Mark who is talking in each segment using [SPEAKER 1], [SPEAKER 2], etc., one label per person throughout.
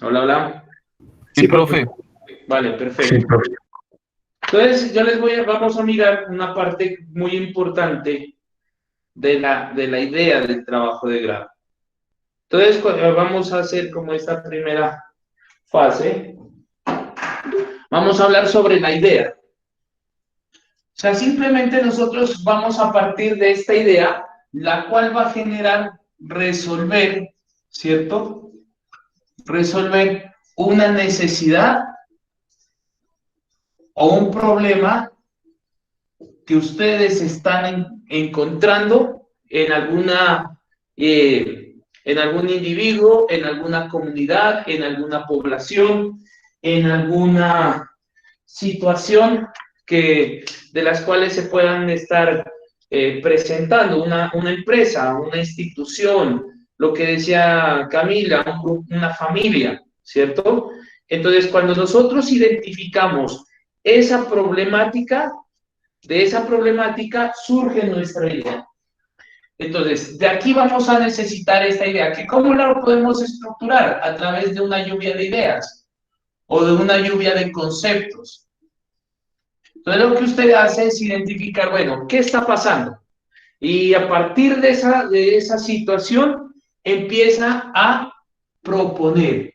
[SPEAKER 1] Hola, hola.
[SPEAKER 2] Sí, profe.
[SPEAKER 1] Vale, perfecto. Entonces, vamos a mirar una parte muy importante de la idea del trabajo de grado. Entonces, vamos a hacer como esta primera fase. Vamos a hablar sobre la idea. O sea, simplemente nosotros vamos a partir de esta idea, la cual va a generar resolver, ¿cierto? Resolver una necesidad o un problema que ustedes están encontrando en algún individuo, en alguna comunidad, en alguna población, en alguna situación de las cuales se puedan estar presentando una empresa, una institución, lo que decía Camila, una familia, ¿cierto? Entonces, cuando nosotros identificamos esa problemática, de esa problemática surge nuestra idea. Entonces, de aquí vamos a necesitar esta idea, que ¿cómo la podemos estructurar? A través de una lluvia de ideas o de una lluvia de conceptos. Entonces, lo que usted hace es identificar, bueno, ¿qué está pasando? Y a partir de esa situación, empieza a proponer.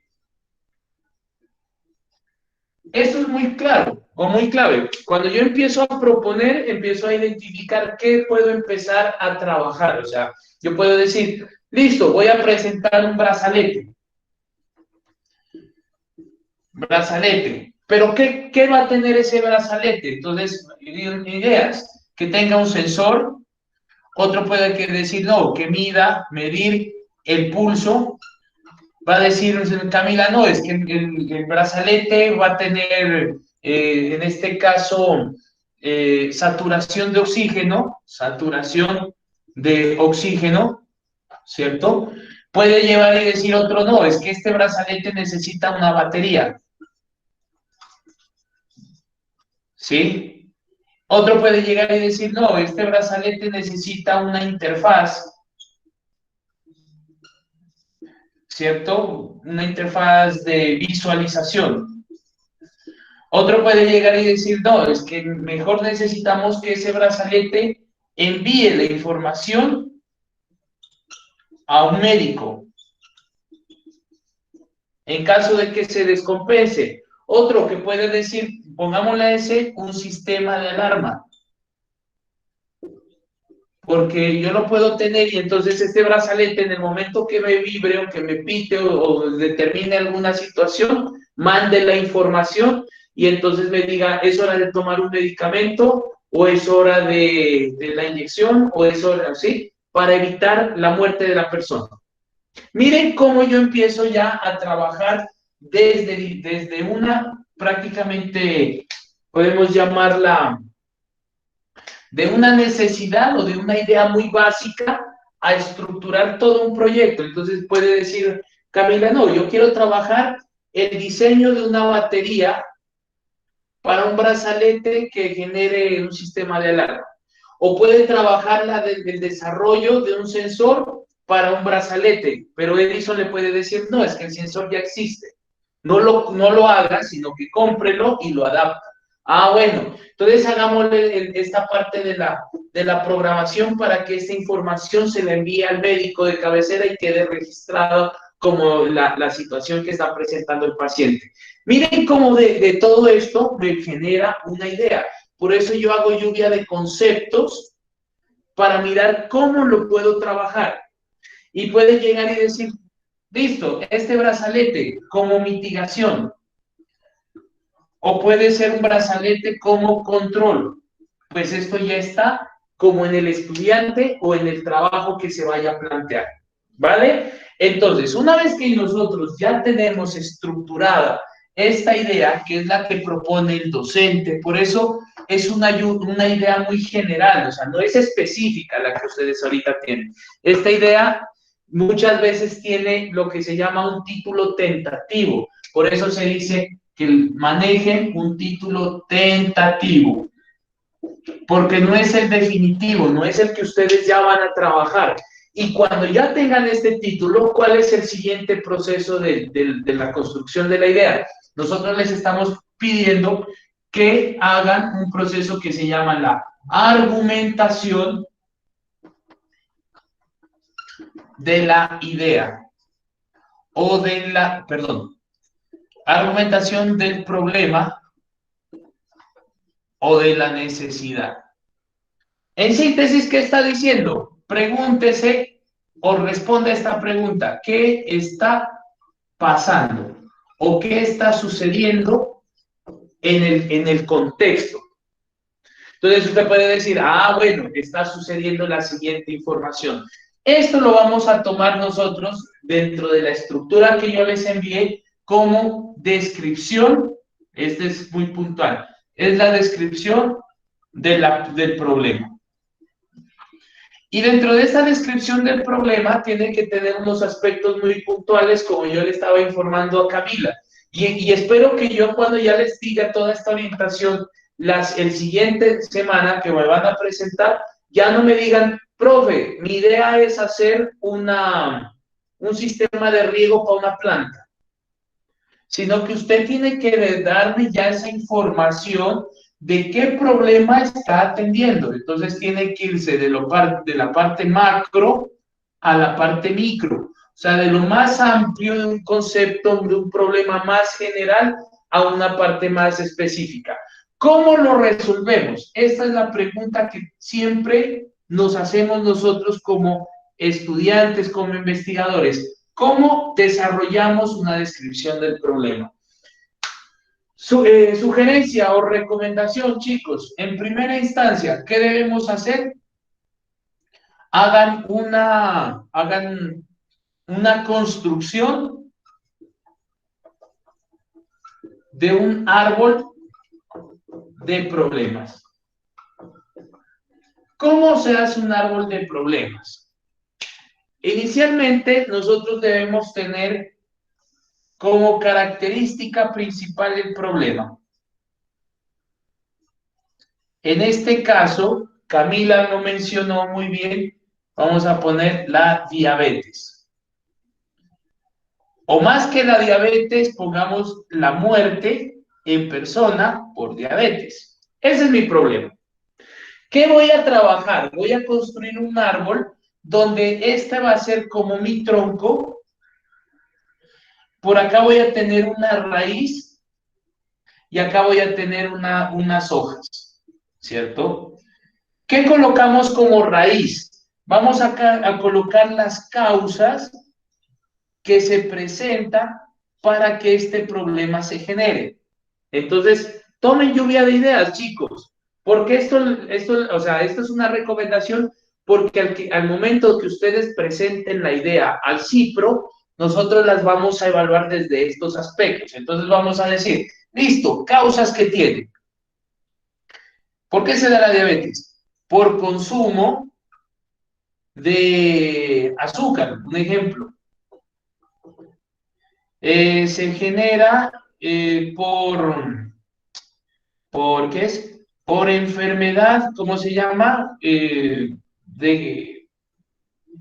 [SPEAKER 1] Esto es muy claro o muy clave. Cuando yo empiezo a proponer, empiezo a identificar qué puedo empezar a trabajar. O sea, yo puedo decir, listo, voy a presentar un brazalete. Brazalete. Pero ¿qué va a tener ese brazalete? Entonces, ideas, que tenga un sensor. Otro puede decir, no, que medir el pulso. Va a decir Camila, no, es que el brazalete va a tener, en este caso, saturación de oxígeno, ¿cierto? Puede llevar y decir otro, no, es que este brazalete necesita una batería, ¿sí? Otro puede llegar y decir, no, este brazalete necesita una interfaz, ¿cierto? Una interfaz de visualización. Otro puede llegar y decir, no, es que mejor necesitamos que ese brazalete envíe la información a un médico en caso de que se descompense. Otro que puede decir, pongámosle a ese un sistema de alarma, porque yo lo puedo tener y entonces este brazalete en el momento que me vibre o que me pite o determine alguna situación, mande la información y entonces me diga, es hora de tomar un medicamento o es hora de la inyección o es hora, ¿sí? Para evitar la muerte de la persona. Miren cómo yo empiezo ya a trabajar desde una prácticamente, podemos llamarla de una necesidad o de una idea muy básica a estructurar todo un proyecto. Entonces puede decir Camila, no, yo quiero trabajar el diseño de una batería para un brazalete que genere un sistema de alarma. O puede trabajar el desarrollo de un sensor para un brazalete, pero Edison le puede decir, no, es que el sensor ya existe. No lo haga, sino que cómprelo y lo adapta. Ah, bueno, entonces hagámosle esta parte de la programación para que esta información se la envíe al médico de cabecera y quede registrada como la situación que está presentando el paciente. Miren cómo de todo esto me genera una idea. Por eso yo hago lluvia de conceptos para mirar cómo lo puedo trabajar. Y puede llegar y decir, listo, este brazalete como mitigación, o puede ser un brazalete como control. Pues esto ya está como en el estudiante o en el trabajo que se vaya a plantear. ¿Vale? Entonces, una vez que nosotros ya tenemos estructurada esta idea, que es la que propone el docente, por eso es una idea muy general, o sea, no es específica la que ustedes ahorita tienen. Esta idea muchas veces tiene lo que se llama un título tentativo, por eso se dice que manejen un título tentativo, porque no es el definitivo, no es el que ustedes ya van a trabajar. Y cuando ya tengan este título, ¿cuál es el siguiente proceso de la construcción de la idea? Nosotros les estamos pidiendo que hagan un proceso que se llama la argumentación de la idea o de la, perdón, argumentación del problema o de la necesidad. En síntesis, ¿qué está diciendo? Pregúntese o responde a esta pregunta: ¿qué está pasando o qué está sucediendo en el contexto? Entonces usted puede decir, bueno, está sucediendo la siguiente información. Esto lo vamos a tomar nosotros dentro de la estructura que yo les envié como descripción. Este es muy puntual. Es la descripción del problema. Y dentro de esta descripción del problema tiene que tener unos aspectos muy puntuales, como yo le estaba informando a Camila. Y espero que yo, cuando ya les diga toda esta orientación, el siguiente semana que me van a presentar, ya no me digan, profe, mi idea es hacer un sistema de riego para una planta, sino que usted tiene que darme ya esa información de qué problema está atendiendo. Entonces tiene que irse de la parte macro a la parte micro. O sea, de lo más amplio de un concepto, de un problema más general, a una parte más específica. ¿Cómo lo resolvemos? Esta es la pregunta que siempre nos hacemos nosotros como estudiantes, como investigadores. ¿Cómo desarrollamos una descripción del problema? Sugerencia o recomendación, chicos. En primera instancia, ¿qué debemos hacer? Hagan una construcción de un árbol de problemas. ¿Cómo se hace un árbol de problemas? Inicialmente, nosotros debemos tener como característica principal el problema. En este caso, Camila lo mencionó muy bien, vamos a poner la diabetes. O más que la diabetes, pongamos la muerte en persona por diabetes. Ese es mi problema. ¿Qué voy a trabajar? Voy a construir un árbol donde este va a ser como mi tronco. Por acá voy a tener una raíz y acá voy a tener unas hojas, ¿cierto? ¿Qué colocamos como raíz? Vamos a colocar las causas que se presentan para que este problema se genere. Entonces, tomen lluvia de ideas, chicos, porque esto es una recomendación, porque al momento que ustedes presenten la idea al CIPRO, nosotros las vamos a evaluar desde estos aspectos. Entonces vamos a decir, listo, causas que tiene. ¿Por qué se da la diabetes? Por consumo de azúcar, un ejemplo. Se genera ¿qué es? Por enfermedad, ¿cómo se llama? De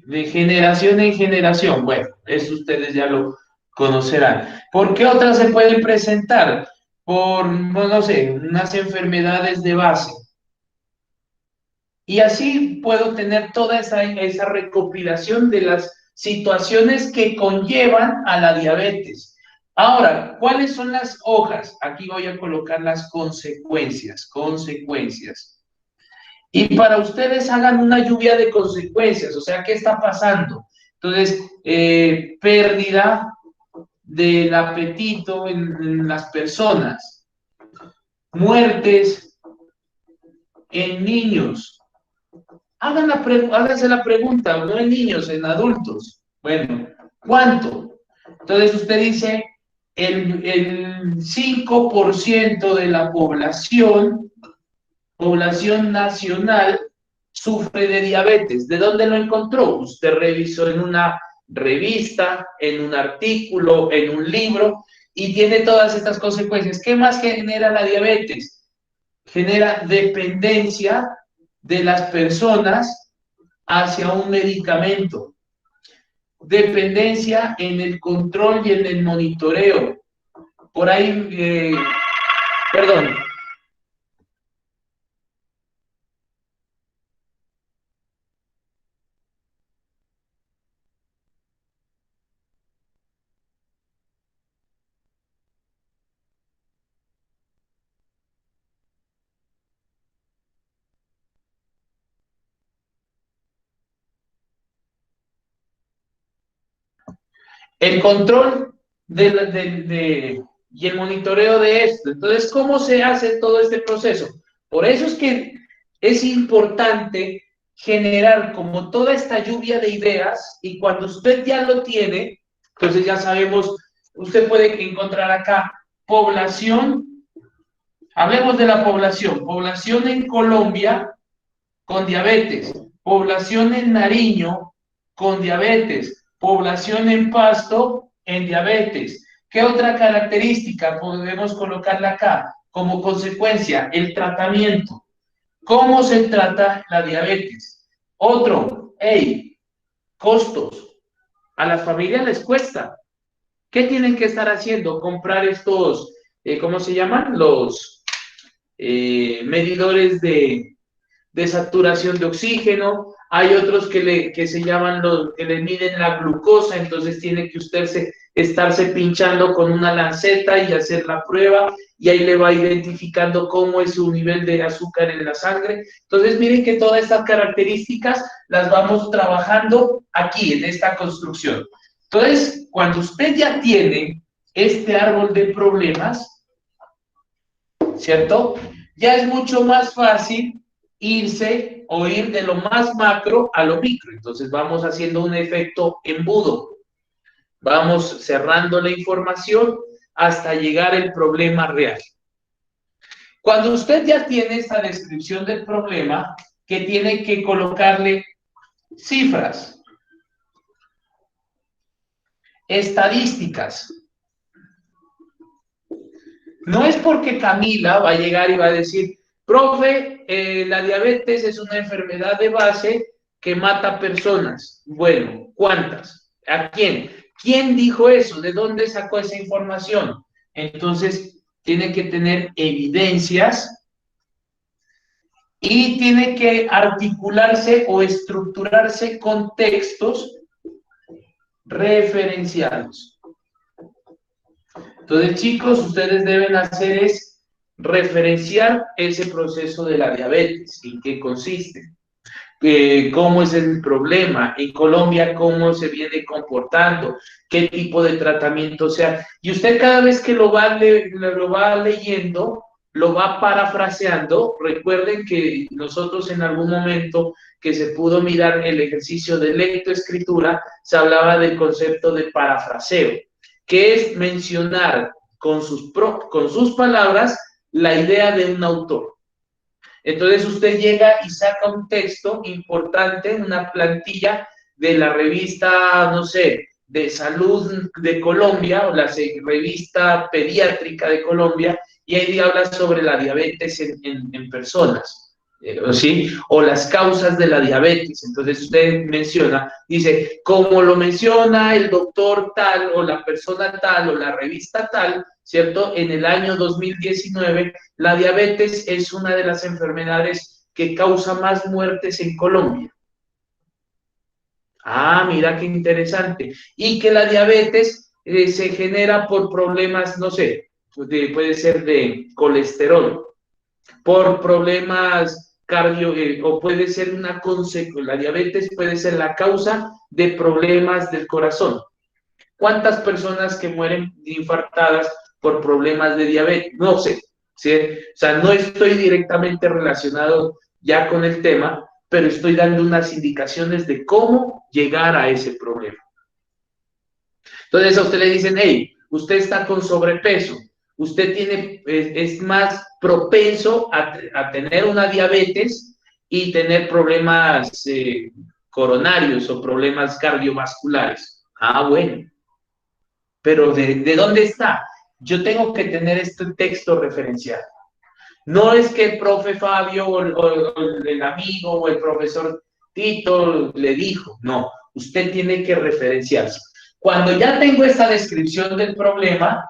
[SPEAKER 1] generación en generación. Bueno, eso ustedes ya lo conocerán. ¿Por qué otras se pueden presentar? Por, no sé, unas enfermedades de base. Y así puedo tener toda esa recopilación de las situaciones que conllevan a la diabetes. Ahora, ¿cuáles son las hojas? Aquí voy a colocar las consecuencias. Y para ustedes hagan una lluvia de consecuencias, o sea, ¿qué está pasando? Entonces, pérdida del apetito en las personas, muertes en niños. Háganse la pregunta, no en niños, en adultos. Bueno, ¿cuánto? Entonces usted dice, el 5% de la población nacional, sufre de diabetes. ¿De dónde lo encontró? Usted revisó en una revista, en un artículo, en un libro, y tiene todas estas consecuencias. ¿Qué más genera la diabetes? Genera dependencia de las personas hacia un medicamento. Dependencia en el control y en el monitoreo. Por ahí, perdón. El control y el monitoreo de esto. Entonces, ¿cómo se hace todo este proceso? Por eso es que es importante generar como toda esta lluvia de ideas y cuando usted ya lo tiene, entonces ya sabemos, usted puede encontrar acá población, hablemos de la población en Colombia con diabetes, población en Nariño con diabetes, población en Pasto en diabetes. ¿Qué otra característica podemos colocarla acá? Como consecuencia, el tratamiento. ¿Cómo se trata la diabetes? Otro, hey, costos. A las familias les cuesta. ¿Qué tienen que estar haciendo? Comprar estos, ¿cómo se llaman? Los medidores de saturación de oxígeno, hay otros que se llaman los que le miden la glucosa, entonces tiene que usted estarse pinchando con una lanceta y hacer la prueba, y ahí le va identificando cómo es su nivel de azúcar en la sangre. Entonces, miren que todas estas características las vamos trabajando aquí, en esta construcción. Entonces, cuando usted ya tiene este árbol de problemas, ¿cierto? Ya es mucho más fácil irse o ir de lo más macro a lo micro. Entonces vamos haciendo un efecto embudo. Vamos cerrando la información hasta llegar al problema real. Cuando usted ya tiene esta descripción del problema, que tiene que colocarle cifras, estadísticas. No es porque Camila va a llegar y va a decir, profe, la diabetes es una enfermedad de base que mata personas. Bueno, ¿cuántas? ¿A quién? ¿Quién dijo eso? ¿De dónde sacó esa información? Entonces, tiene que tener evidencias y tiene que articularse o estructurarse con textos referenciados. Entonces, chicos, ustedes deben hacer es referenciar ese proceso de la diabetes, en qué consiste, cómo es el problema, en Colombia cómo se viene comportando, qué tipo de tratamiento sea. Y usted cada vez que lo va leyendo, lo va parafraseando. Recuerden que nosotros en algún momento que se pudo mirar el ejercicio de lectoescritura, se hablaba del concepto de parafraseo, que es mencionar con sus palabras la idea de un autor. Entonces usted llega y saca un texto importante, una plantilla de la revista, no sé, de salud de Colombia o la revista pediátrica de Colombia, y ahí habla sobre la diabetes en personas. ¿Sí? O las causas de la diabetes. Entonces usted menciona, dice, como lo menciona el doctor tal o la persona tal o la revista tal, ¿cierto? En el año 2019, la diabetes es una de las enfermedades que causa más muertes en Colombia. Ah, mira qué interesante. Y que la diabetes se genera por problemas, no sé, puede ser de colesterol, por problemas cardio, o puede ser una consecuencia, la diabetes puede ser la causa de problemas del corazón. ¿Cuántas personas que mueren infartadas por problemas de diabetes? No sé, ¿sí? O sea, no estoy directamente relacionado ya con el tema, pero estoy dando unas indicaciones de cómo llegar a ese problema. Entonces a usted le dicen, hey, usted está con sobrepeso, usted es más propenso a tener una diabetes y tener problemas coronarios o problemas cardiovasculares. Ah, bueno, pero ¿de dónde está? Yo tengo que tener este texto referencial. No es que el profe Fabio o el amigo o el profesor Tito le dijo. No, usted tiene que referenciarse. Cuando ya tengo esta descripción del problema,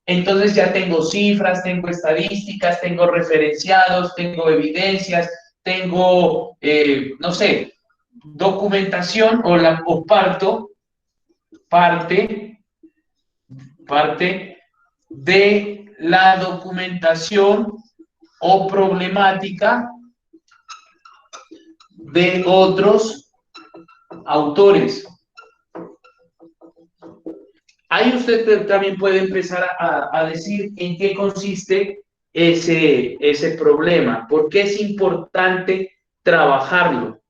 [SPEAKER 1] entonces ya tengo cifras, tengo estadísticas, tengo referenciados, tengo evidencias, tengo, no sé, documentación o parte de la documentación o problemática de otros autores. Ahí usted también puede empezar a decir en qué consiste ese problema, por qué es importante trabajarlo.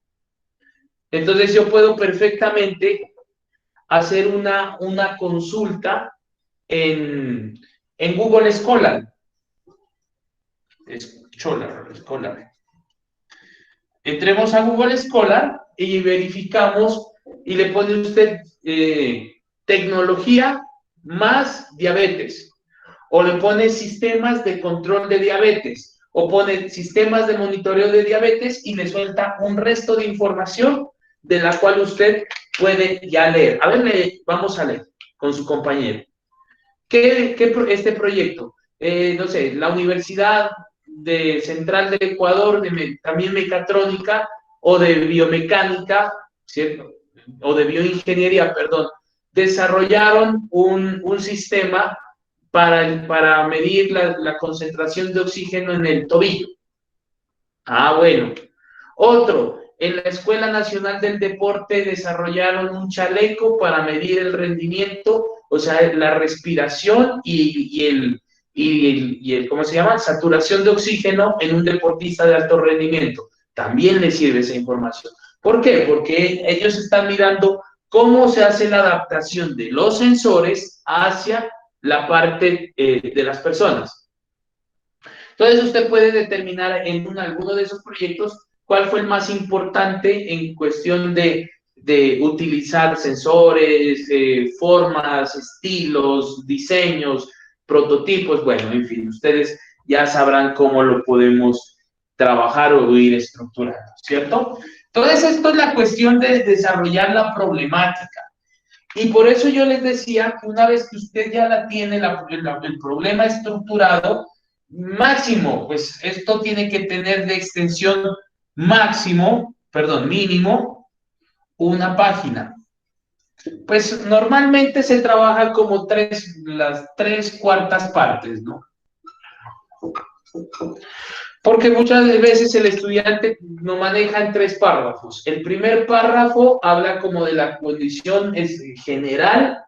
[SPEAKER 1] Entonces yo puedo perfectamente hacer una consulta en Google Scholar. Scholar. Entremos a Google Scholar y verificamos y le pone usted tecnología más diabetes, o le pone sistemas de control de diabetes, o pone sistemas de monitoreo de diabetes y le suelta un resto de información de la cual usted puede ya leer. A ver, vamos a leer con su compañero. ¿Qué este proyecto? No sé, la Universidad Central del Ecuador, también mecatrónica o de biomecánica, ¿cierto? O de bioingeniería, perdón, desarrollaron un sistema para medir la concentración de oxígeno en el tobillo. Ah, bueno. Otro, en la Escuela Nacional del Deporte desarrollaron un chaleco para medir el rendimiento, o sea, la respiración y el, ¿cómo se llama? Saturación de oxígeno en un deportista de alto rendimiento. También les sirve esa información. ¿Por qué? Porque ellos están mirando cómo se hace la adaptación de los sensores hacia la parte de las personas. Entonces usted puede determinar en alguno de esos proyectos cuál fue el más importante en cuestión de utilizar sensores, formas, estilos, diseños, prototipos, bueno, en fin, ustedes ya sabrán cómo lo podemos trabajar o ir estructurando, ¿cierto? Entonces esto es la cuestión de desarrollar la problemática. Y por eso yo les decía que una vez que usted ya la tiene, el problema estructurado, máximo, pues esto tiene que tener de extensión mínimo, una página. Pues normalmente se trabaja como las 3/4 partes, ¿no? Porque muchas veces el estudiante no maneja en 3 párrafos. El primer párrafo habla como de la condición general,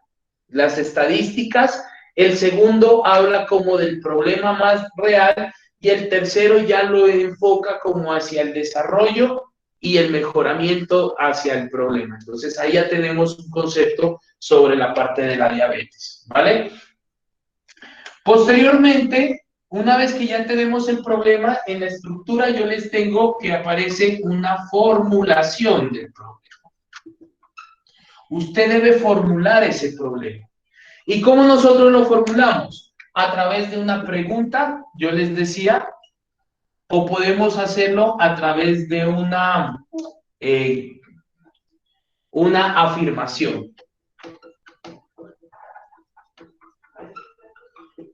[SPEAKER 1] las estadísticas. El segundo habla como del problema más real y el tercero ya lo enfoca como hacia el desarrollo y el mejoramiento hacia el problema. Entonces ahí ya tenemos un concepto sobre la parte de la diabetes, ¿vale? Posteriormente, una vez que ya tenemos el problema, en la estructura yo les tengo que aparece una formulación del problema. Usted debe formular ese problema. ¿Y cómo nosotros lo formulamos? A través de una pregunta, yo les decía, o podemos hacerlo a través de una afirmación.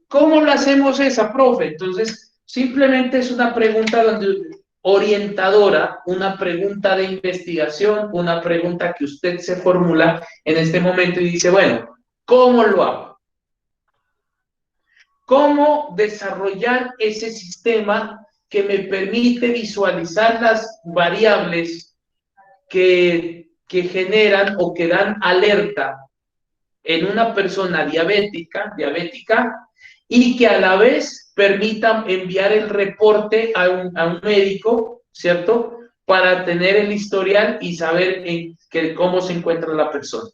[SPEAKER 1] ¿Cómo lo hacemos esa, profe? Entonces, simplemente es una pregunta orientadora, una pregunta de investigación, una pregunta que usted se formula en este momento y dice, bueno, ¿cómo lo hago? ¿Cómo desarrollar ese sistema que me permite visualizar las variables que generan o que dan alerta en una persona diabética, y que a la vez permitan enviar el reporte a un médico, ¿cierto? Para tener el historial y saber cómo se encuentra la persona.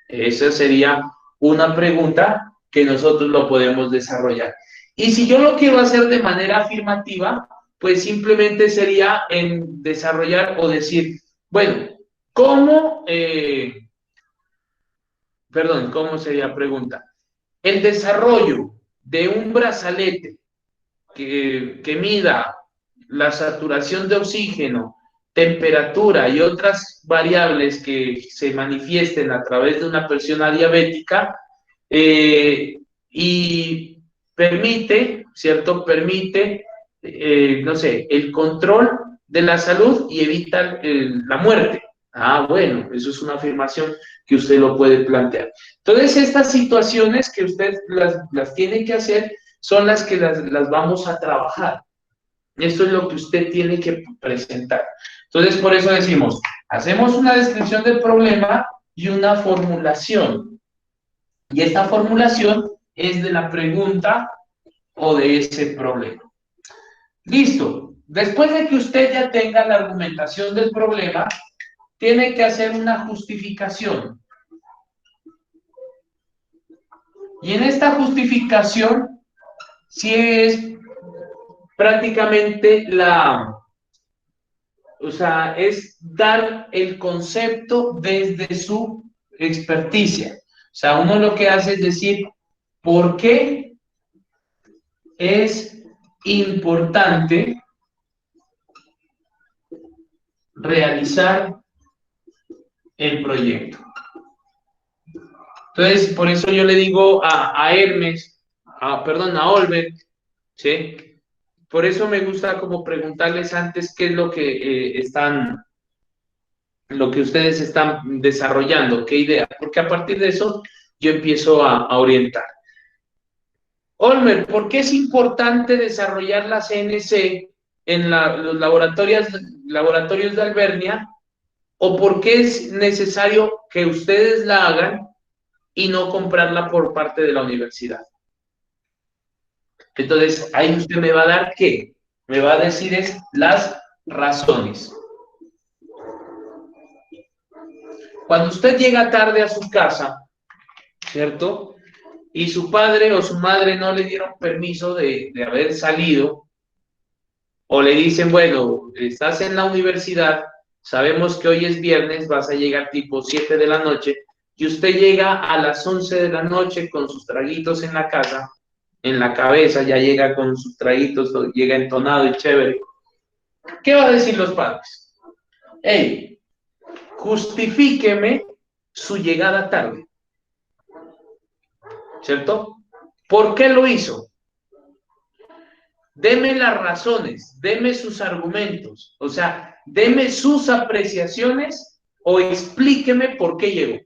[SPEAKER 1] Esa sería una pregunta que nosotros lo podemos desarrollar. Y si yo lo quiero hacer de manera afirmativa, pues simplemente sería en desarrollar o decir, bueno, ¿cómo sería pregunta? El desarrollo de un brazalete que mida la saturación de oxígeno temperatura y otras variables que se manifiesten a través de una persona diabética, y permite, ¿cierto? Permite, no sé, el control de la salud y evita la muerte. Ah, bueno, eso es una afirmación que usted lo puede plantear. Entonces, estas situaciones que usted las tiene que hacer son las que las vamos a trabajar. Esto es lo que usted tiene que presentar. Entonces, por eso decimos, hacemos una descripción del problema y una formulación. Y esta formulación es de la pregunta o de ese problema. Listo. Después de que usted ya tenga la argumentación del problema, tiene que hacer una justificación. Y en esta justificación, sí es prácticamente o sea, es dar el concepto desde su experticia. O sea, uno lo que hace es decir, ¿por qué es importante realizar el proyecto? Entonces, por eso yo le digo a Hermes, perdón, a Olver, ¿sí? Por eso me gusta como preguntarles antes qué es lo que lo que ustedes están desarrollando, qué idea, porque a partir de eso yo empiezo a orientar. Olmer, ¿por qué es importante desarrollar la CNC en los laboratorios de Albernia? ¿O por qué es necesario que ustedes la hagan y no comprarla por parte de la universidad? Entonces, ahí usted me va a dar qué, me va a decir es las razones. Cuando usted llega tarde a su casa, ¿cierto? Y su padre o su madre no le dieron permiso de haber salido, o le dicen, bueno, estás en la universidad, sabemos que hoy es viernes, vas a llegar tipo 7 de la noche, y usted llega a las 11 de la noche con sus traguitos en la casa, en la cabeza, ya llega con sus traguitos, llega entonado y chévere. ¿Qué va a decir los padres? Hey, justifíqueme su llegada tarde, ¿cierto? ¿Por qué lo hizo? Deme las razones, deme sus argumentos, o sea, deme sus apreciaciones o explíqueme por qué llegó.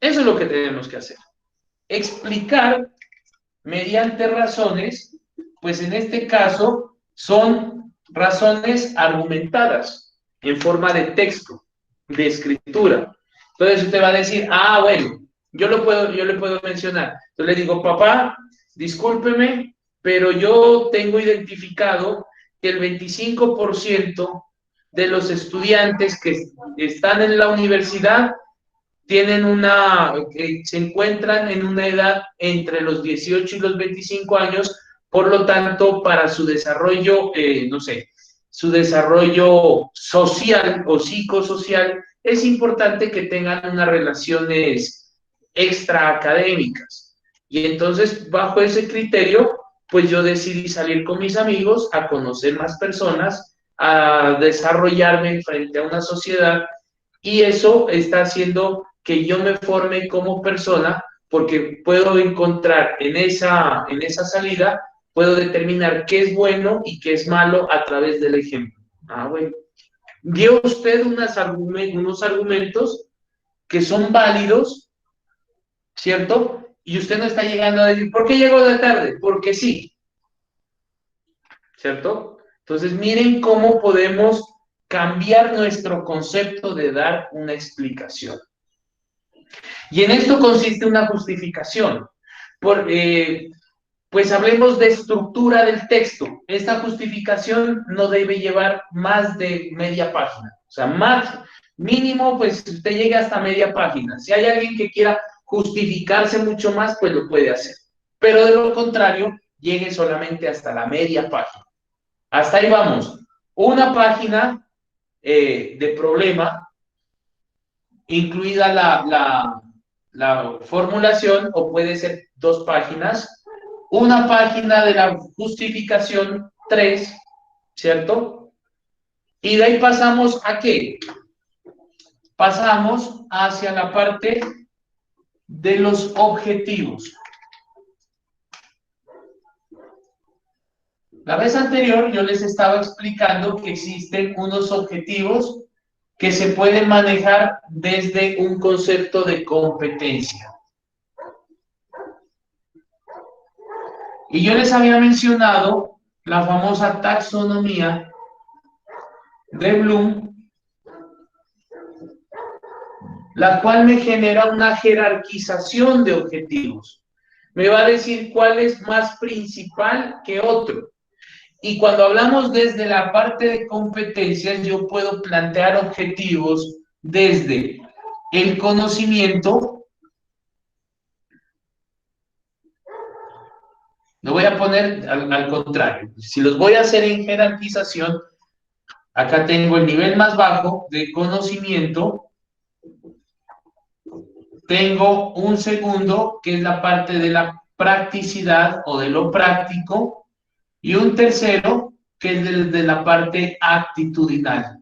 [SPEAKER 1] Eso es lo que tenemos que hacer. Explicar mediante razones, pues en este caso son razones argumentadas en forma de texto, de escritura. Entonces usted va a decir, bueno, yo le puedo mencionar. Entonces le digo, papá, discúlpeme, pero yo tengo identificado que el 25% de los estudiantes que están en la universidad tienen se encuentran en una edad entre los 18 y los 25 años, por lo tanto, para su desarrollo, no sé, su desarrollo social o psicosocial, es importante que tengan unas relaciones extraacadémicas. Y entonces, bajo ese criterio, pues yo decidí salir con mis amigos a conocer más personas, a desarrollarme frente a una sociedad, y eso está haciendo que yo me forme como persona, porque puedo encontrar en esa salida, puedo determinar qué es bueno y qué es malo a través del ejemplo. Bueno. Dio usted unos argumentos que son válidos, ¿cierto? Y usted no está llegando a decir, ¿por qué llegó de tarde? Porque sí, ¿cierto? Entonces, miren cómo podemos cambiar nuestro concepto de dar una explicación. Y en esto consiste una justificación. Pues hablemos de estructura del texto. Esta justificación no debe llevar más de media página. O sea, más mínimo, pues usted llega hasta media página. Si hay alguien que quiera justificarse mucho más, pues lo puede hacer. Pero de lo contrario, llegue solamente hasta la media página. Hasta ahí vamos. Una página de problema, incluida la formulación, o puede ser 2 páginas, una página de la justificación, 3, ¿cierto? Y de ahí pasamos ¿a qué? Pasamos hacia la parte de los objetivos. La vez anterior yo les estaba explicando que existen unos objetivos que se pueden manejar desde un concepto de competencia. Y yo les había mencionado la famosa taxonomía de Bloom, la cual me genera una jerarquización de objetivos. Me va a decir cuál es más principal que otro. Y cuando hablamos desde la parte de competencias, yo puedo plantear objetivos desde el conocimiento. Lo voy a poner al contrario. Si los voy a hacer en jerarquización, acá tengo el nivel más bajo de conocimiento. Tengo un segundo, que es la parte de la practicidad o de lo práctico. Y un tercero, que es de la parte actitudinal.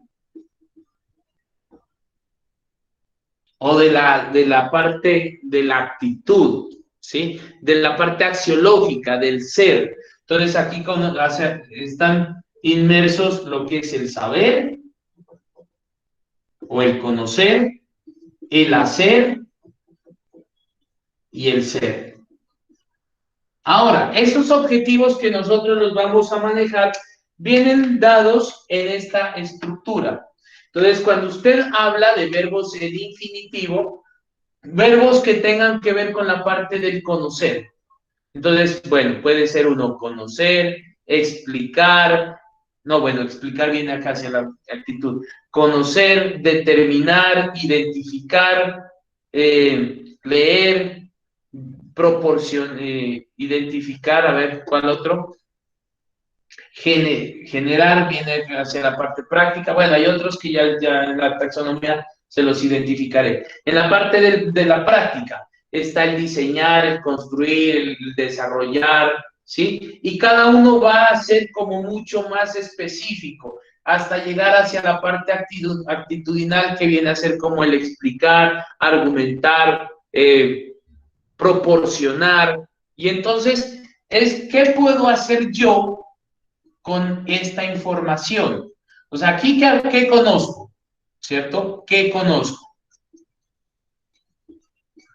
[SPEAKER 1] O de la parte de la actitud, ¿sí? De la parte axiológica, del ser. Entonces aquí están inmersos lo que es el saber, o el conocer, el hacer y el ser. Ahora, esos objetivos que nosotros los vamos a manejar vienen dados en esta estructura. Entonces, cuando usted habla de verbos en infinitivo, verbos que tengan que ver con la parte del conocer. Entonces, bueno, puede ser uno conocer, explicar, no, bueno, explicar viene acá hacia la actitud. Conocer, determinar, identificar, leer, identificar, a ver, ¿cuál otro? Generar viene hacia la parte práctica. Bueno, hay otros que ya en la taxonomía se los identificaré. En la parte de la práctica está el diseñar, el construir, el desarrollar, ¿sí? Y cada uno va a ser como mucho más específico hasta llegar hacia la parte actitudinal, que viene a ser como el explicar, argumentar, proporcionar. Y entonces ¿qué puedo hacer yo con esta información? O sea, aquí ¿qué conozco? ¿Cierto? ¿Qué conozco?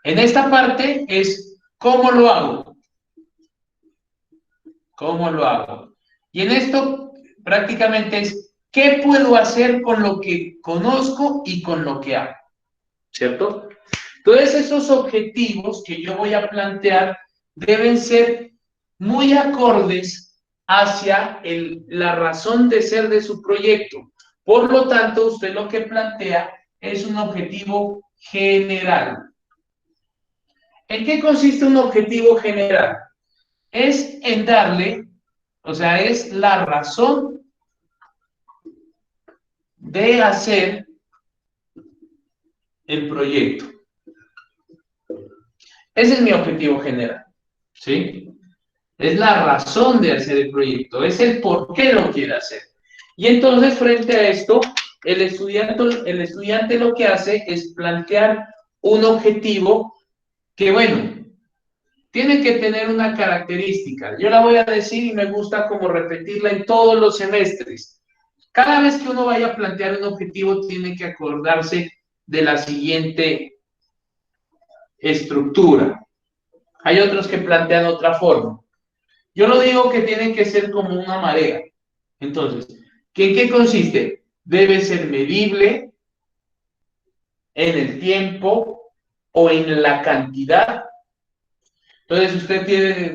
[SPEAKER 1] En esta parte es ¿cómo lo hago? ¿Cómo lo hago? Y en esto prácticamente es ¿qué puedo hacer con lo que conozco y con lo que hago? ¿Cierto? Entonces esos objetivos que yo voy a plantear deben ser muy acordes hacia la razón de ser de su proyecto. Por lo tanto, usted lo que plantea es un objetivo general. ¿En qué consiste un objetivo general? Es en darle, o sea, es la razón de hacer el proyecto. Ese es mi objetivo general, ¿sí? Es la razón de hacer el proyecto, es el por qué lo quiere hacer. Y entonces, frente a esto, el estudiante lo que hace es plantear un objetivo que, bueno, tiene que tener una característica. Yo la voy a decir y me gusta como repetirla en todos los semestres. Cada vez que uno vaya a plantear un objetivo, tiene que acordarse de la siguiente estructura. Hay otros que plantean otra forma. Yo no digo que tiene que ser como una marea. Entonces, ¿en qué consiste? Debe ser medible en el tiempo o en la cantidad. Entonces, usted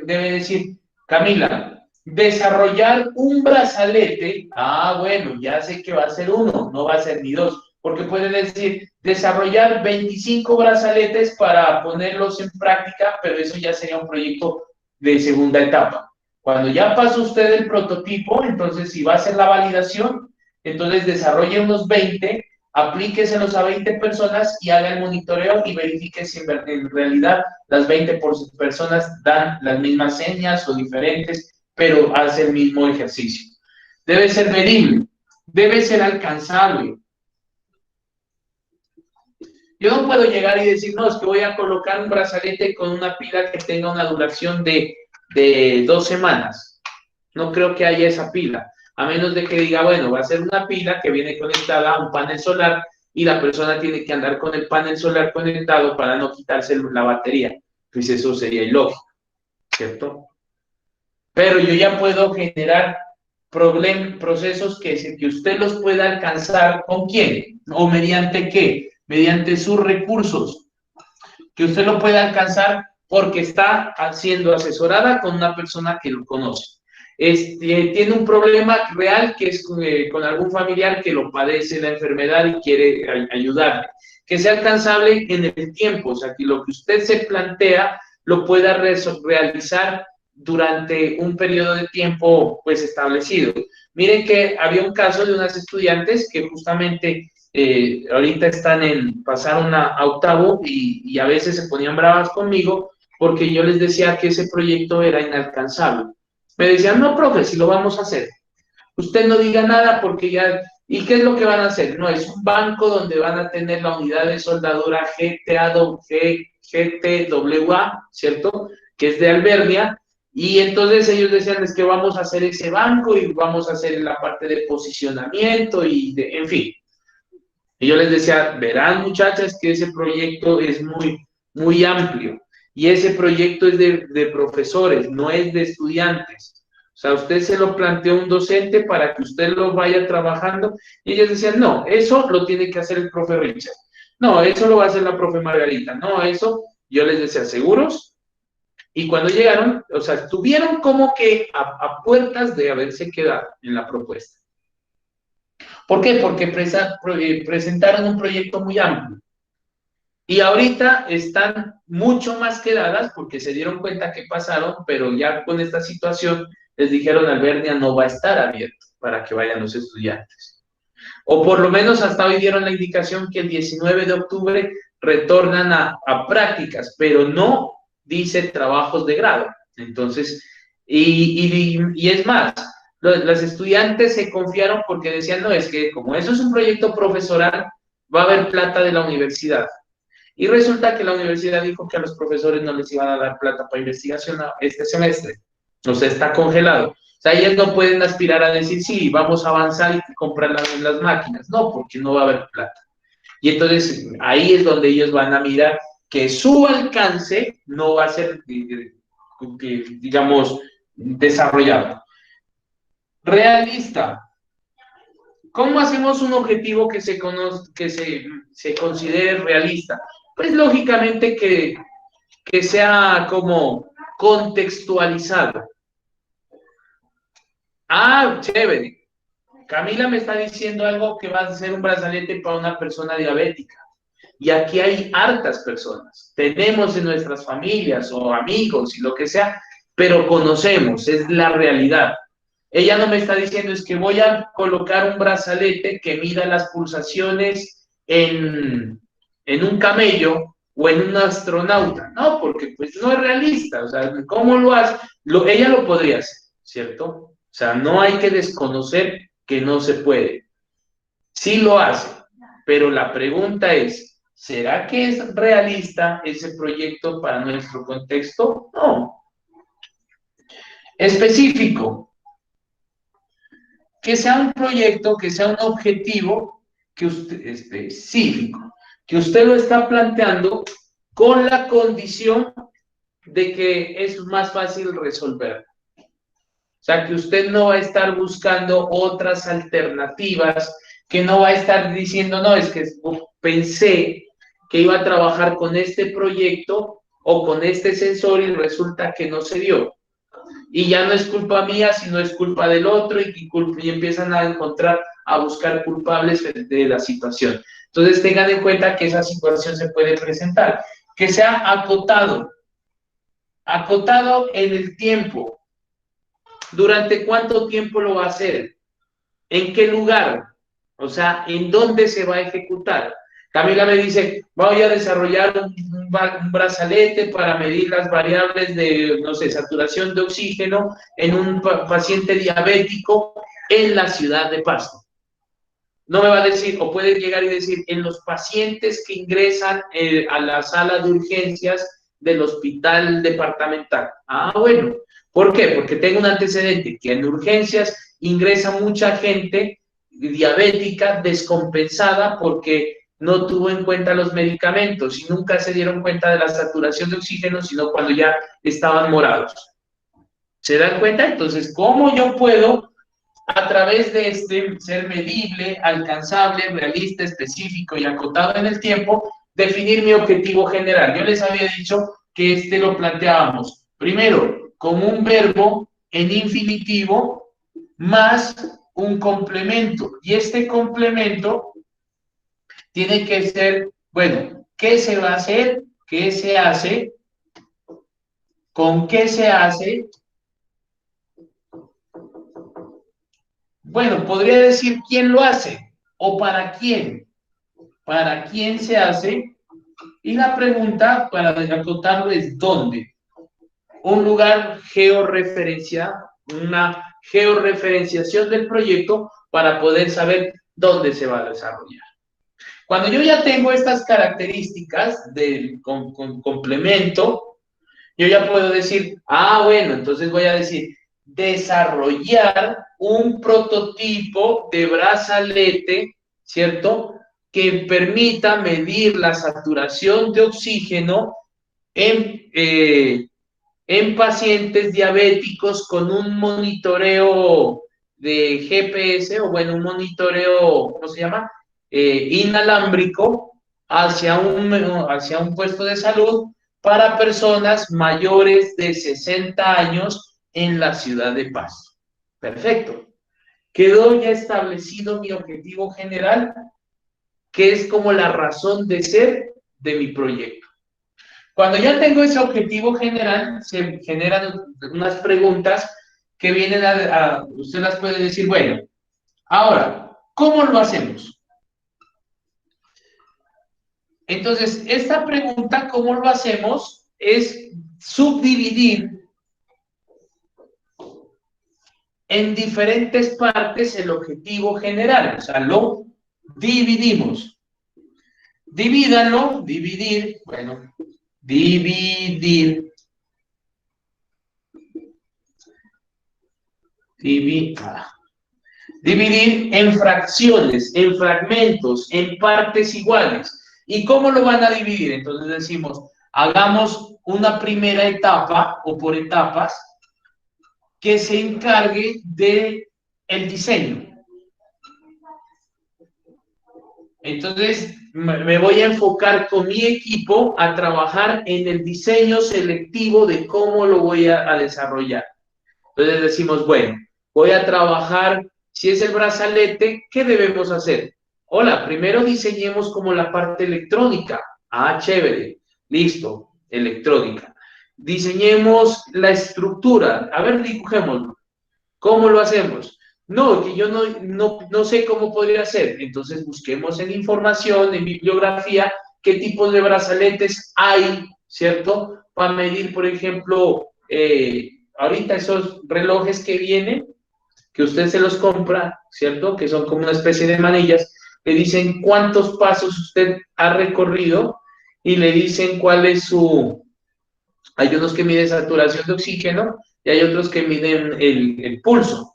[SPEAKER 1] debe decir, Camila, desarrollar un brazalete. Ah, bueno, ya sé que va a ser uno, no va a ser ni dos. Porque puede decir, desarrollar 25 brazaletes para ponerlos en práctica, pero eso ya sería un proyecto de segunda etapa. Cuando ya pasó usted el prototipo, entonces si va a hacer la validación, entonces desarrolle unos 20, aplíqueselos a 20 personas y haga el monitoreo y verifique si en realidad las 20 personas dan las mismas señas o diferentes, pero hace el mismo ejercicio. Debe ser medible. debe ser alcanzable. Yo no puedo llegar y decir, no, es que voy a colocar un brazalete con una pila que tenga una duración de 2 semanas. No creo que haya esa pila, a menos de que diga, bueno, va a ser una pila que viene conectada a un panel solar y la persona tiene que andar con el panel solar conectado para no quitarse la batería. Pues eso sería ilógico, ¿cierto? Pero yo ya puedo generar procesos que usted los pueda alcanzar. ¿Con quién? ¿O mediante qué? Mediante sus recursos, que usted lo pueda alcanzar porque está siendo asesorada con una persona que lo conoce. Tiene un problema real que es con algún familiar que lo padece la enfermedad y quiere ayudarle. Que sea alcanzable en el tiempo, o sea, que lo que usted se plantea lo pueda realizar durante un periodo de tiempo pues establecido. Miren que había un caso de unas estudiantes que justamente ahorita están pasaron a octavo y a veces se ponían bravas conmigo porque yo les decía que ese proyecto era inalcanzable. Me decían, no, profe, si lo vamos a hacer. Usted no diga nada porque ya... ¿Y qué es lo que van a hacer? No, es un banco donde van a tener la unidad de soldadura GTWA, ¿cierto? Que es de Albernia. Y entonces ellos decían, es que vamos a hacer ese banco y vamos a hacer la parte de posicionamiento y en fin. Y yo les decía, verán muchachas que ese proyecto es muy amplio y ese proyecto es de profesores, no es de estudiantes. O sea, usted se lo planteó a un docente para que usted lo vaya trabajando y ellos decían, no, eso lo tiene que hacer el profe Richard. No, eso lo va a hacer la profe Margarita. No, eso yo les decía, ¿seguros? Y cuando llegaron, o sea, estuvieron como que a puertas de haberse quedado en la propuesta. ¿Por qué? Porque presentaron un proyecto muy amplio. Y ahorita están mucho más quedadas porque se dieron cuenta que pasaron, pero ya con esta situación les dijeron Albernia no va a estar abierto para que vayan los estudiantes. O por lo menos hasta hoy dieron la indicación que el 19 de octubre retornan a prácticas, pero no dice trabajos de grado. Entonces, y es más, las estudiantes se confiaron porque decían, no, es que como eso es un proyecto profesoral, va a haber plata de la universidad. Y resulta que la universidad dijo que a los profesores no les iban a dar plata para investigación este semestre. O sea, está congelado. O sea, ellos no pueden aspirar a decir, sí, vamos a avanzar y comprar las máquinas. No, porque no va a haber plata. Y entonces ahí es donde ellos van a mirar que su alcance no va a ser, digamos, desarrollado. Realista. ¿Cómo hacemos un objetivo que se considere realista? Pues lógicamente que sea como contextualizado. Ah, chévere. Camila me está diciendo algo que va a ser un brazalete para una persona diabética. Y aquí hay hartas personas. Tenemos en nuestras familias o amigos y lo que sea, pero conocemos, es la realidad. Ella no me está diciendo es que voy a colocar un brazalete que mida las pulsaciones en un camello o en un astronauta. No, porque pues no es realista. O sea, ¿cómo lo hace? Ella lo podría hacer, ¿cierto? O sea, no hay que desconocer que no se puede. Sí lo hace, pero la pregunta es, ¿será que es realista ese proyecto para nuestro contexto? No. Específico, que sea un proyecto, que sea un objetivo que usted, específico, que usted lo está planteando con la condición de que es más fácil resolver. O sea, que usted no va a estar buscando otras alternativas, que no va a estar diciendo, no, es que pensé que iba a trabajar con este proyecto o con este sensor y resulta que no se dio. Y ya no es culpa mía, sino es culpa del otro y empiezan a encontrar, a buscar culpables de la situación. Entonces tengan en cuenta que esa situación se puede presentar. Que sea acotado en el tiempo. ¿Durante cuánto tiempo lo va a hacer? ¿En qué lugar? O sea, ¿en dónde se va a ejecutar? Camila me dice, voy a desarrollar un brazalete para medir las variables de, no sé, saturación de oxígeno en un paciente diabético en la ciudad de Pasto. no me va a decir, o puede llegar y decir, en los pacientes que ingresan a la sala de urgencias del hospital departamental. Ah, bueno. ¿Por qué? Porque tengo un antecedente, que en urgencias ingresa mucha gente diabética descompensada porque no tuvo en cuenta los medicamentos y nunca se dieron cuenta de la saturación de oxígeno, sino cuando ya estaban morados. ¿Se dan cuenta? Entonces, ¿cómo yo puedo, a través de este ser medible, alcanzable, realista, específico y acotado en el tiempo, definir mi objetivo general? Yo les había dicho que lo planteábamos primero como un verbo en infinitivo más un complemento. Y este complemento tiene que ser, bueno, ¿qué se va a hacer? ¿Qué se hace? ¿Con qué se hace? Bueno, podría decir quién lo hace o para quién. ¿Para quién se hace? Y la pregunta, para acotarlo, es ¿dónde? Un lugar georreferenciado, una georreferenciación del proyecto para poder saber dónde se va a desarrollar. Cuando yo ya tengo estas características del complemento, yo ya puedo decir, ah, bueno, entonces voy a decir, desarrollar un prototipo de brazalete, ¿cierto? Que permita medir la saturación de oxígeno en pacientes diabéticos con un monitoreo de GPS, o bueno, un monitoreo, ¿cómo se llama? Inalámbrico hacia un puesto de salud para personas mayores de 60 años en la ciudad de Pasto. Perfecto. Quedó ya establecido mi objetivo general, que es como la razón de ser de mi proyecto. Cuando ya tengo ese objetivo general, se generan unas preguntas que vienen usted las puede decir, bueno, ahora, ¿cómo lo hacemos? Entonces, esta pregunta, ¿cómo lo hacemos? Es subdividir en diferentes partes el objetivo general, o sea, lo dividimos. Divídanlo, dividir, bueno, dividir, dividir en fracciones, en fragmentos, en partes iguales. ¿Y cómo lo van a dividir? Entonces decimos, hagamos una primera etapa o por etapas que se encargue de el diseño. Entonces, me voy a enfocar con mi equipo a trabajar en el diseño selectivo de cómo lo voy a desarrollar. Entonces decimos, bueno, voy a trabajar, si es el brazalete, ¿qué debemos hacer? Hola, primero diseñemos como la parte electrónica. Ah, chévere, listo, electrónica. Diseñemos la estructura. A ver, dibujémoslo. ¿Cómo lo hacemos? No, que yo no sé cómo podría ser. Entonces busquemos en información, en bibliografía, qué tipos de brazaletes hay, ¿cierto? Para medir, por ejemplo, ahorita esos relojes que vienen, que usted se los compra, ¿cierto? Que son como una especie de manillas, le dicen cuántos pasos usted ha recorrido y le dicen cuál es su... Hay unos que miden saturación de oxígeno y hay otros que miden el pulso.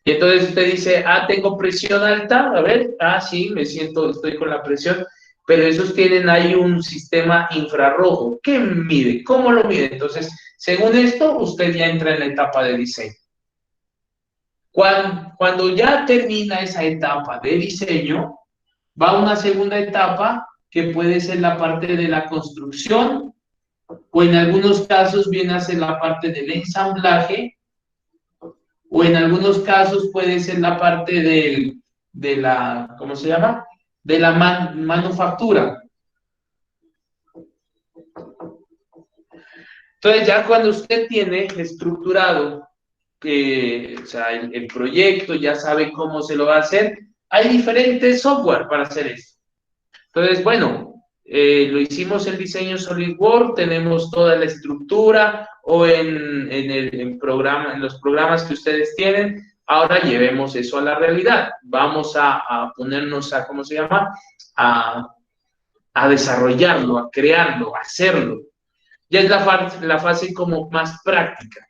[SPEAKER 1] Y entonces usted dice, ah, tengo presión alta, a ver, ah, sí, me siento, estoy con la presión, pero esos tienen ahí un sistema infrarrojo. ¿Qué mide? ¿Cómo lo mide? Entonces, según esto, usted ya entra en la etapa de diseño. Cuando ya termina esa etapa de diseño, va a una segunda etapa que puede ser la parte de la construcción, o en algunos casos viene a ser la parte del ensamblaje, o en algunos casos puede ser la parte de la, ¿cómo se llama? De la manufactura. Entonces, ya cuando usted tiene estructurado o sea, el proyecto, ya sabe cómo se lo va a hacer, hay diferentes software para hacer esto. Entonces, bueno, lo hicimos en diseño SolidWorks, tenemos toda la estructura o en los programas que ustedes tienen. Ahora llevemos eso a la realidad. Vamos a ponernos a, ¿cómo se llama? A desarrollarlo, a crearlo, a hacerlo. Ya es la fase como más práctica.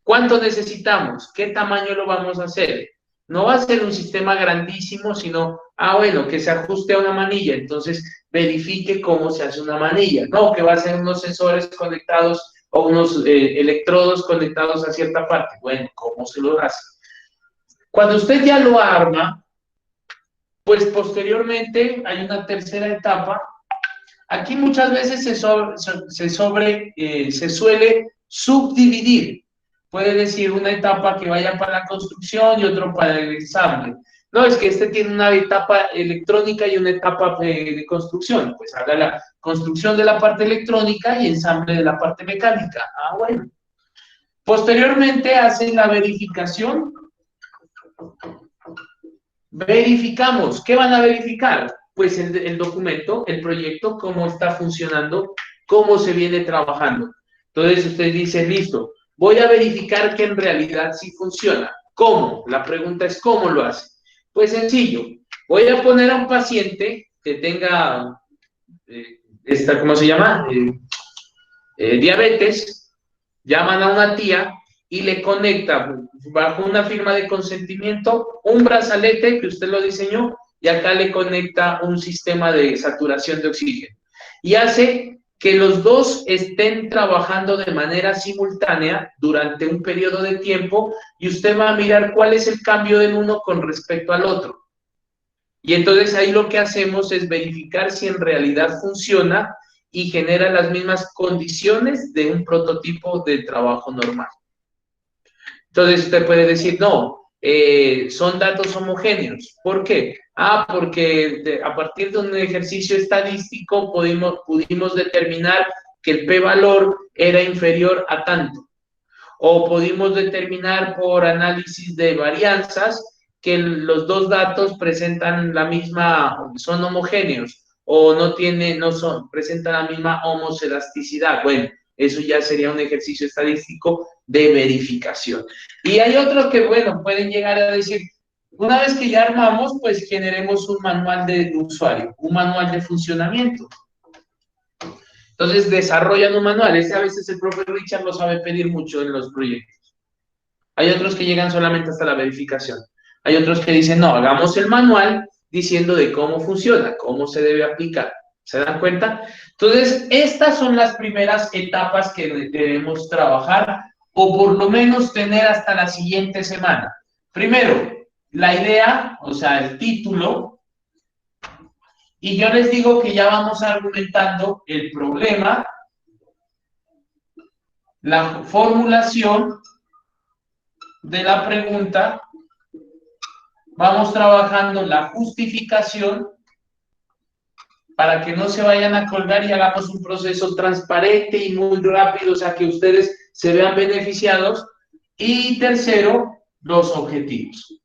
[SPEAKER 1] ¿Cuánto necesitamos? ¿Qué tamaño lo vamos a hacer? No va a ser un sistema grandísimo, sino, bueno, que se ajuste a una manilla. Entonces, verifique cómo se hace una manilla. No, que va a ser unos sensores conectados o unos electrodos conectados a cierta parte. Bueno, ¿cómo se lo hace? Cuando usted ya lo arma, pues posteriormente hay una tercera etapa. Aquí muchas veces se suele subdividir. Puede decir una etapa que vaya para la construcción y otro para el ensamble. No, es que este tiene una etapa electrónica y una etapa de construcción. Pues haga la construcción de la parte electrónica y ensamble de la parte mecánica. Bueno. Posteriormente hacen la verificación. Verificamos. ¿Qué van a verificar? Pues el documento, el proyecto, cómo está funcionando, cómo se viene trabajando. Entonces usted dice, listo, voy a verificar que en realidad sí funciona. ¿Cómo? La pregunta es, ¿cómo lo hace? Pues sencillo, voy a poner a un paciente que tenga, ¿cómo se llama? Diabetes, llaman a una tía y le conecta bajo una firma de consentimiento un brazalete que usted lo diseñó y acá le conecta un sistema de saturación de oxígeno y hace que los dos estén trabajando de manera simultánea durante un periodo de tiempo y usted va a mirar cuál es el cambio del uno con respecto al otro. Y entonces ahí lo que hacemos es verificar si en realidad funciona y genera las mismas condiciones de un prototipo de trabajo normal. Entonces usted puede decir, no, son datos homogéneos. ¿Por qué? Porque a partir de un ejercicio estadístico pudimos determinar que el p-valor era inferior a tanto. O pudimos determinar por análisis de varianzas que los dos datos presentan la misma, son homogéneos o presentan la misma homoselasticidad. Bueno, eso ya sería un ejercicio estadístico de verificación. Y hay otros que, bueno, pueden llegar a decir, una vez que ya armamos, pues generemos un manual de usuario, un manual de funcionamiento. Entonces desarrollan un manual. A veces el profe Richard lo sabe pedir mucho en los proyectos. Hay otros que llegan solamente hasta la verificación. Hay otros que dicen, no, hagamos el manual diciendo de cómo funciona, cómo se debe aplicar. ¿Se dan cuenta? Entonces, estas son las primeras etapas que debemos trabajar o por lo menos tener hasta la siguiente semana. Primero, la idea, o sea, el título, y yo les digo que ya vamos argumentando el problema, la formulación de la pregunta, vamos trabajando la justificación para que no se vayan a colgar y hagamos un proceso transparente y muy rápido, o sea, que ustedes se vean beneficiados. Y tercero, los objetivos.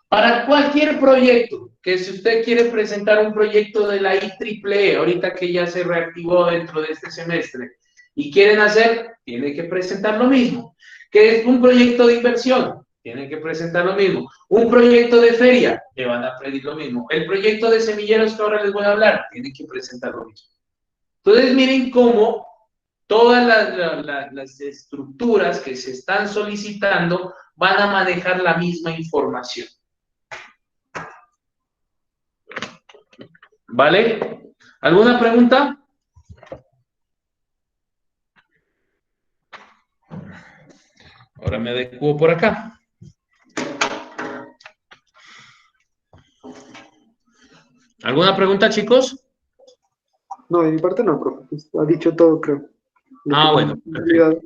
[SPEAKER 1] Para cualquier proyecto, que si usted quiere presentar un proyecto de la IEEE, ahorita que ya se reactivó dentro de este semestre, y quieren hacer, tiene que presentar lo mismo. Que es un proyecto de inversión, tienen que presentar lo mismo. Un proyecto de feria, le van a pedir lo mismo. El proyecto de semilleros que ahora les voy a hablar, tienen que presentar lo mismo. Entonces, miren cómo todas las estructuras que se están solicitando van a manejar la misma información. ¿Vale? ¿Alguna pregunta? Ahora me adecuo por acá. ¿Alguna pregunta, chicos?
[SPEAKER 2] No, de mi parte no, profe. Ha dicho todo, creo.
[SPEAKER 1] Bueno. Perfecto.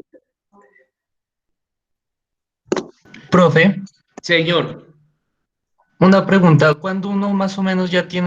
[SPEAKER 3] Profe,
[SPEAKER 1] Señor.
[SPEAKER 3] una pregunta. ¿Cuándo uno más o menos ya tiene